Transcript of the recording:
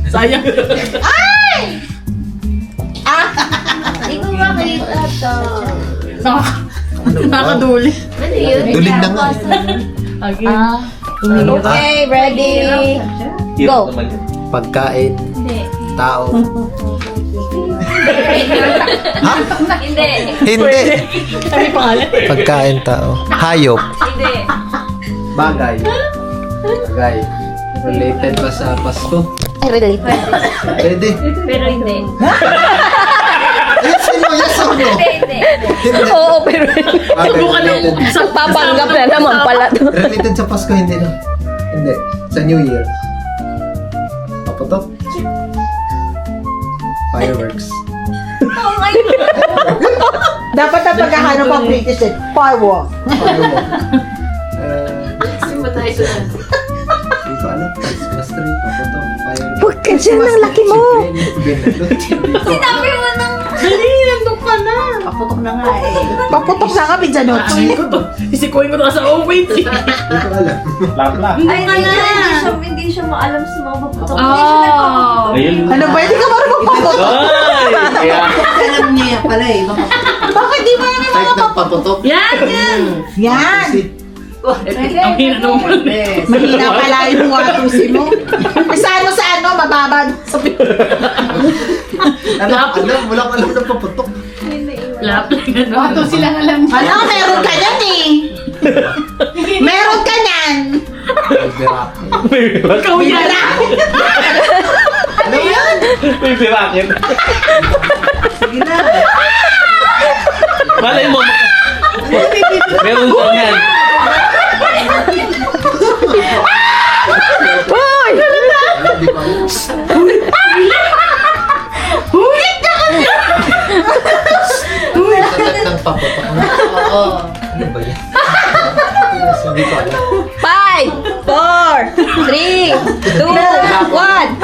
Sayang. Hindi ko makita to. Nakakaduli. Ano yun? Dulin na nga. Again. Okay, ready? Hirap Go. naman yun. Pagkain, Hindi. tao. Ha? Hindi. Hindi. Sabi pangalan. Pagkain, tao. Hayop. Hindi. Bagay. Bagay. Related ba sa Pasko? Ay, relate. Pwede. Pero hindi. Eh, sino? Yes or no? Hindi. Hindi. Oo, pero Bagay, related. papanggap na naman pala to. Related sa Pasko, hindi na. Hindi. Sa New Year. Paputok? Fireworks. Oh my God. Dapat ang pagkahanap ang British eh. Firework. Firework. Simba tayo sa Hindi ko alam. Christmas tree. Paputok. Fireworks. Huwag ka dyan ng laki mo. Sinabi mo nang... Dali, nandun ka na. Paputok na nga eh. Paputok na nga, Pinsanot. Isikuin ko to. Isikuin ko to sa wait. Hindi ko alam. Lapla. Ay, hindi siya maalam sa mga paputok. Oh. Hindi siya nagpapaputok. Ayun. Ano ba? Hindi ka marunong paputok. Ay! Kaya, Alam niya pala eh. Bakit di ba naman Type ng paputok. Yan! Yan. Ang hina naman. Mahina pala yung watusi mo. Saan mo sa ano? Mababa. Sa Alam, walang alam ng paputok. Lap lang ano. watusi lang alam. Ano? Meron ka yan eh. Meron ka yan. may birak. Ikaw yan. Ano yan? May birakin. Sige na. Malay mo. Meron ka yan. Hoy! Hindi ko alam. Sa type ng paputok. Oo. Ano ba yan? Hindi ko alam. 5, 4, 3, 2, 1.